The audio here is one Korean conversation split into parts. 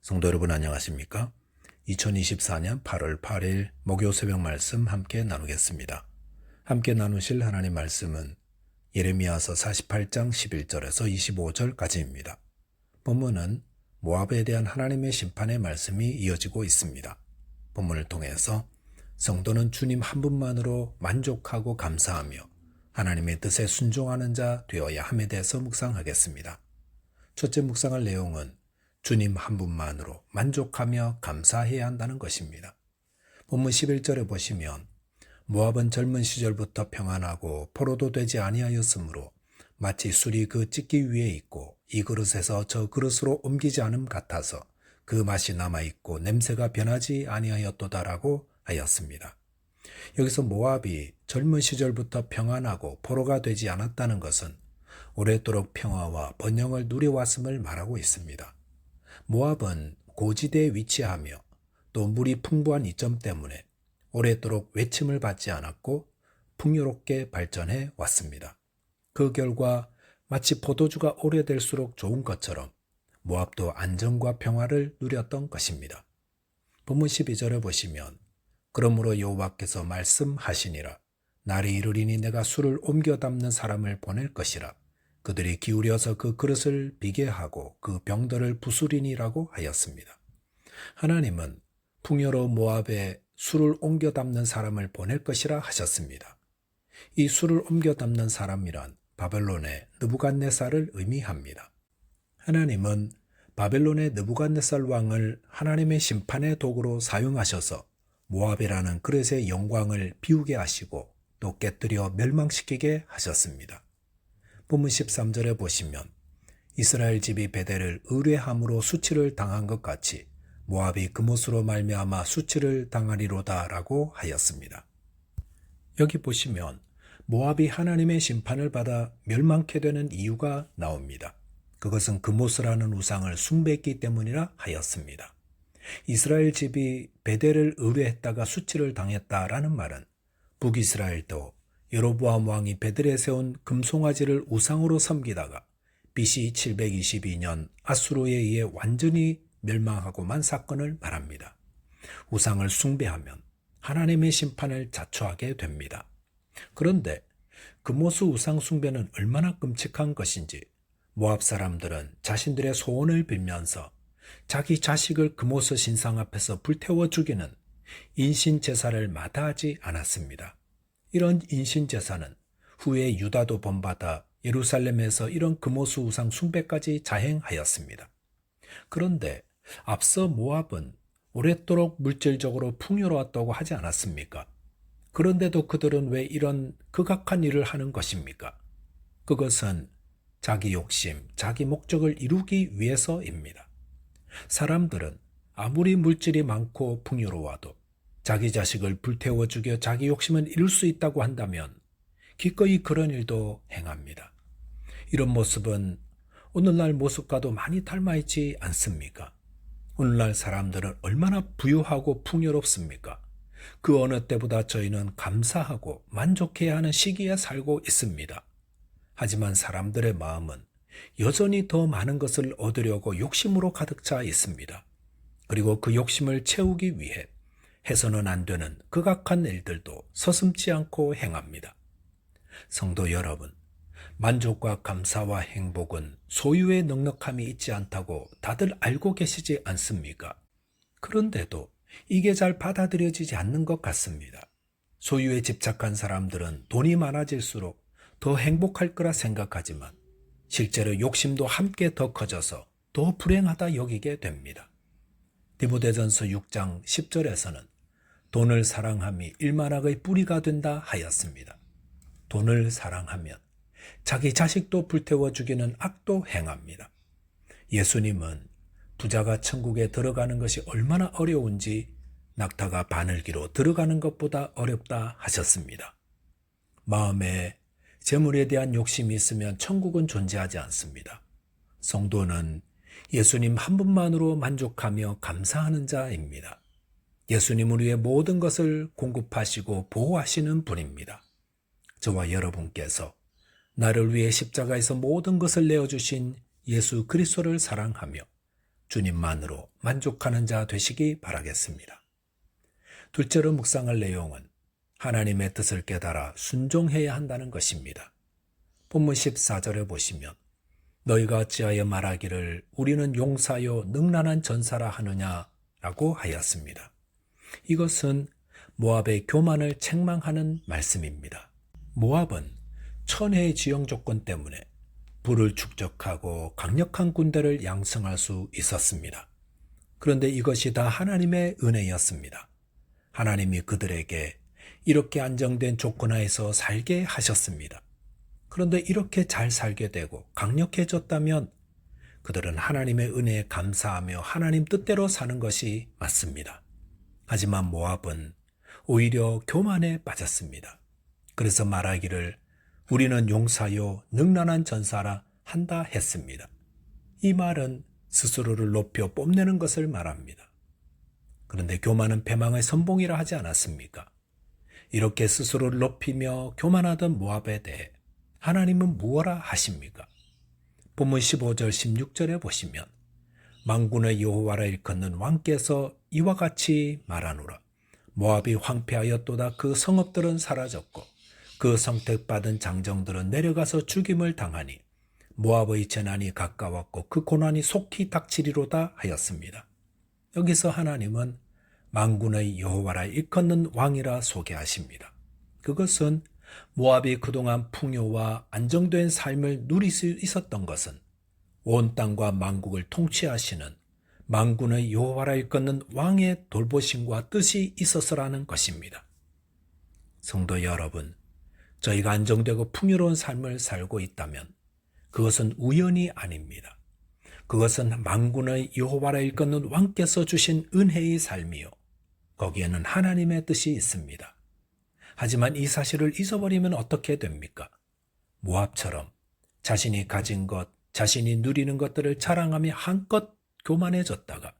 성도 여러분 안녕하십니까? 2024년 8월 8일 목요 새벽 말씀 함께 나누겠습니다. 함께 나누실 하나님 말씀은 예레미야서 48장 11절에서 25절까지입니다. 본문은 모압에 대한 하나님의 심판의 말씀이 이어지고 있습니다. 본문을 통해서 성도는 주님 한 분만으로 만족하고 감사하며 하나님의 뜻에 순종하는 자 되어야 함에 대해서 묵상하겠습니다. 첫째 묵상할 내용은 주님 한 분만으로 만족하며 감사해야 한다는 것입니다. 본문 11절에 보시면 모압은 젊은 시절부터 평안하고 포로도 되지 아니하였으므로 마치 술이 그 찢기 위에 있고 이 그릇에서 저 그릇으로 옮기지 않음 같아서 그 맛이 남아있고 냄새가 변하지 아니하였도다라고 하였습니다. 여기서 모압이 젊은 시절부터 평안하고 포로가 되지 않았다는 것은 오랫도록 평화와 번영을 누려왔음을 말하고 있습니다. 모압은 고지대에 위치하며 또 물이 풍부한 이점 때문에 오랫도록 외침을 받지 않았고 풍요롭게 발전해 왔습니다. 그 결과 마치 포도주가 오래될수록 좋은 것처럼 모압도 안정과 평화를 누렸던 것입니다. 본문 12절에 보시면 그러므로 여호와께서 말씀하시니라 날이 이르리니 내가 술을 옮겨 담는 사람을 보낼 것이라 그들이 기울여서 그 그릇을 비게 하고 그 병들을 부수리니라고 하였습니다. 하나님은 풍요로운 모압에 술을 옮겨 담는 사람을 보낼 것이라 하셨습니다. 이 술을 옮겨 담는 사람이란 바벨론의 느부갓네살을 의미합니다. 하나님은 바벨론의 느부갓네살 왕을 하나님의 심판의 도구로 사용하셔서 모압이라는 그릇의 영광을 비우게 하시고 또 깨뜨려 멸망시키게 하셨습니다. 본문 13절에 보시면 이스라엘 집이 베델을 의뢰함으로 수치를 당한 것 같이 모압이 그못으로 말미암아 수치를 당하리로다 라고 하였습니다. 여기 보시면 모압이 하나님의 심판을 받아 멸망케 되는 이유가 나옵니다. 그것은 그못이라는 우상을 숭배했기 때문이라 하였습니다. 이스라엘 집이 베델을 의뢰했다가 수치를 당했다라는 말은 북이스라엘도 여로보암 왕이 베델에 세운 금송아지를 우상으로 섬기다가 BC 722년 아수르에 의해 완전히 멸망하고만 사건을 말합니다. 우상을 숭배하면 하나님의 심판을 자초하게 됩니다. 그런데 그모스 우상 숭배는 얼마나 끔찍한 것인지 모압 사람들은 자신들의 소원을 빌면서 자기 자식을 그모스 신상 앞에서 불태워 죽이는 인신 제사를 마다하지 않았습니다. 이런 인신 제사는 후에 유다도 본받아 예루살렘에서 이런 그모스 우상 숭배까지 자행하였습니다. 그런데 앞서 모압은 오랫도록 물질적으로 풍요로웠다고 하지 않았습니까? 그런데도 그들은 왜 이런 극악한 일을 하는 것입니까? 그것은 자기 욕심, 자기 목적을 이루기 위해서입니다. 사람들은 아무리 물질이 많고 풍요로워도 자기 자식을 불태워 죽여 자기 욕심을 이룰 수 있다고 한다면 기꺼이 그런 일도 행합니다. 이런 모습은 오늘날 모습과도 많이 닮아있지 않습니까? 오늘날 사람들은 얼마나 부유하고 풍요롭습니까? 그 어느 때보다 저희는 감사하고 만족해야 하는 시기에 살고 있습니다. 하지만 사람들의 마음은 여전히 더 많은 것을 얻으려고 욕심으로 가득 차 있습니다. 그리고 그 욕심을 채우기 위해 해서는 안 되는 극악한 일들도 서슴지 않고 행합니다. 성도 여러분, 만족과 감사와 행복은 소유의 넉넉함이 있지 않다고 다들 알고 계시지 않습니까? 그런데도 이게 잘 받아들여지지 않는 것 같습니다. 소유에 집착한 사람들은 돈이 많아질수록 더 행복할 거라 생각하지만 실제로 욕심도 함께 더 커져서 더 불행하다 여기게 됩니다. 디모데전서 6장 10절에서는 돈을 사랑함이 일만악의 뿌리가 된다 하였습니다. 돈을 사랑하면 자기 자식도 불태워 죽이는 악도 행합니다. 예수님은 부자가 천국에 들어가는 것이 얼마나 어려운지 낙타가 바늘기로 들어가는 것보다 어렵다 하셨습니다. 마음에 재물에 대한 욕심이 있으면 천국은 존재하지 않습니다. 성도는 예수님 한 분만으로 만족하며 감사하는 자입니다. 예수님을 위해 모든 것을 공급하시고 보호하시는 분입니다. 저와 여러분께서 나를 위해 십자가에서 모든 것을 내어주신 예수 그리스도를 사랑하며 주님만으로 만족하는 자 되시기 바라겠습니다. 둘째로 묵상할 내용은 하나님의 뜻을 깨달아 순종해야 한다는 것입니다. 본문 14절에 보시면 너희가 어찌하여 말하기를 우리는 용사요 능란한 전사라 하느냐라고 하였습니다. 이것은 모압의 교만을 책망하는 말씀입니다. 모압은 천혜의 지형 조건 때문에 부를 축적하고 강력한 군대를 양성할 수 있었습니다. 그런데 이것이 다 하나님의 은혜였습니다. 하나님이 그들에게 이렇게 안정된 조건 하에서 살게 하셨습니다. 그런데 이렇게 잘 살게 되고 강력해졌다면 그들은 하나님의 은혜에 감사하며 하나님 뜻대로 사는 것이 맞습니다. 하지만 모압은 오히려 교만에 빠졌습니다. 그래서 말하기를 우리는 용사요 능란한 전사라 한다 했습니다. 이 말은 스스로를 높여 뽐내는 것을 말합니다. 그런데 교만은 패망의 선봉이라 하지 않았습니까? 이렇게 스스로를 높이며 교만하던 모압에 대해 하나님은 무엇라 하십니까? 본문 15절 16절에 보시면 만군의 여호와라 일컫는 왕께서 이와 같이 말하노라. 모압이 황폐하였도다. 그 성읍들은 사라졌고 그 선택받은 장정들은 내려가서 죽임을 당하니 모압의 재난이 가까웠고 그 고난이 속히 닥치리로다 하였습니다. 여기서 하나님은 만군의 여호와라 일컫는 왕이라 소개하십니다. 그것은 모압이 그동안 풍요와 안정된 삶을 누릴 수 있었던 것은 온 땅과 만국을 통치하시는 만군의 여호와라 일컫는 왕의 돌보심과 뜻이 있어서라는 것입니다. 성도 여러분, 저희가 안정되고 풍요로운 삶을 살고 있다면 그것은 우연이 아닙니다. 그것은 만군의 여호와라 일컫는 왕께서 주신 은혜의 삶이요. 거기에는 하나님의 뜻이 있습니다. 하지만 이 사실을 잊어버리면 어떻게 됩니까? 모압처럼 자신이 가진 것, 자신이 누리는 것들을 자랑하며 한껏 교만해졌다가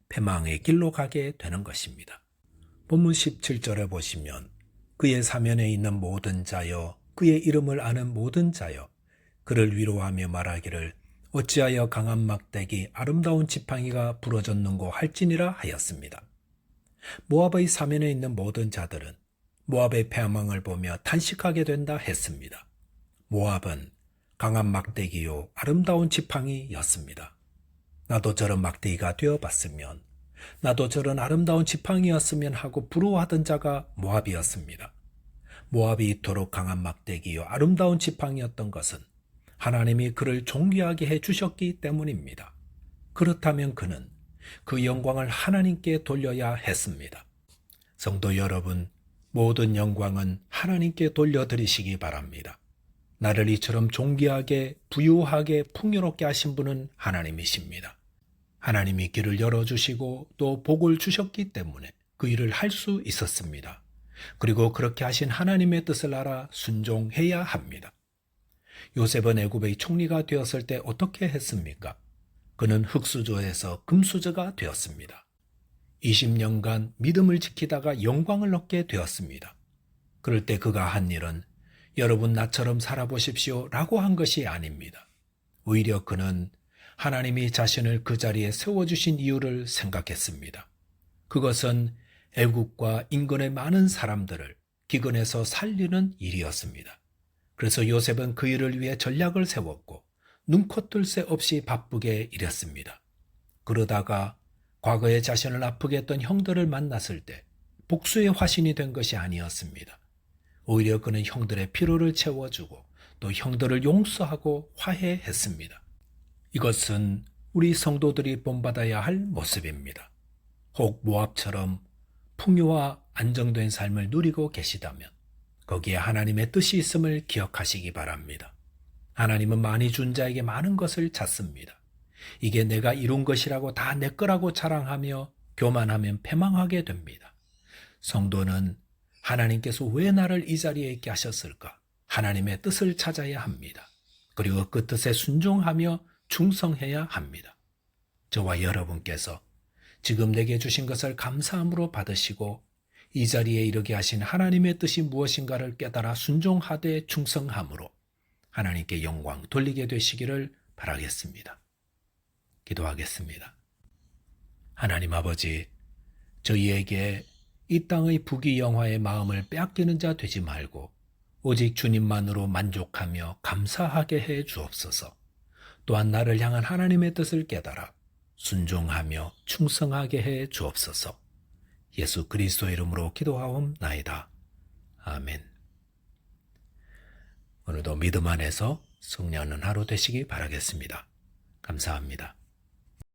패망의 길로 가게 되는 것입니다. 본문 17절에 보시면 그의 사면에 있는 모든 자여, 그의 이름을 아는 모든 자여, 그를 위로하며 말하기를 어찌하여 강한 막대기 아름다운 지팡이가 부러졌는고 할지니라 하였습니다. 모압의 사면에 있는 모든 자들은 모압의 패망을 보며 탄식하게 된다 했습니다. 모압은 강한 막대기요 아름다운 지팡이였습니다. 나도 저런 막대기가 되어봤으면, 나도 저런 아름다운 지팡이였으면 하고 부러워하던 자가 모압이었습니다. 모압이 이토록 강한 막대기요 아름다운 지팡이였던 것은 하나님이 그를 존귀하게 해주셨기 때문입니다. 그렇다면 그는 그 영광을 하나님께 돌려야 했습니다. 성도 여러분, 모든 영광은 하나님께 돌려드리시기 바랍니다. 나를 이처럼 존귀하게, 부유하게, 풍요롭게 하신 분은 하나님이십니다. 하나님이 길을 열어주시고 또 복을 주셨기 때문에 그 일을 할 수 있었습니다. 그리고 그렇게 하신 하나님의 뜻을 알아 순종해야 합니다. 요셉은 애굽의 총리가 되었을 때 어떻게 했습니까? 그는 흙수저에서 금수저가 되었습니다. 20년간 믿음을 지키다가 영광을 얻게 되었습니다. 그럴 때 그가 한 일은 여러분 나처럼 살아보십시오 라고 한 것이 아닙니다. 오히려 그는 하나님이 자신을 그 자리에 세워주신 이유를 생각했습니다. 그것은 애국과 인근의 많은 사람들을 기근에서 살리는 일이었습니다. 그래서 요셉은 그 일을 위해 전략을 세웠고 눈코 뜰 새 없이 바쁘게 일했습니다. 그러다가 과거에 자신을 아프게 했던 형들을 만났을 때 복수의 화신이 된 것이 아니었습니다. 오히려 그는 형들의 피로를 채워주고 또 형들을 용서하고 화해했습니다. 이것은 우리 성도들이 본받아야 할 모습입니다. 혹 모압처럼 풍요와 안정된 삶을 누리고 계시다면 거기에 하나님의 뜻이 있음을 기억하시기 바랍니다. 하나님은 많이 준 자에게 많은 것을 찾습니다. 이게 내가 이룬 것이라고 다 내 거라고 자랑하며 교만하면 패망하게 됩니다. 성도는 하나님께서 왜 나를 이 자리에 있게 하셨을까? 하나님의 뜻을 찾아야 합니다. 그리고 그 뜻에 순종하며 충성해야 합니다. 저와 여러분께서 지금 내게 주신 것을 감사함으로 받으시고 이 자리에 이르게 하신 하나님의 뜻이 무엇인가를 깨달아 순종하되 충성함으로 하나님께 영광 돌리게 되시기를 바라겠습니다. 기도하겠습니다. 하나님 아버지, 저희에게 이 땅의 부귀영화의 마음을 빼앗기는 자 되지 말고 오직 주님만으로 만족하며 감사하게 해 주옵소서. 또한 나를 향한 하나님의 뜻을 깨달아 순종하며 충성하게 해 주옵소서. 예수 그리스도 이름으로 기도하옵나이다. 아멘. 오늘도 믿음 안에서 승리하는 하루 되시기 바라겠습니다. 감사합니다.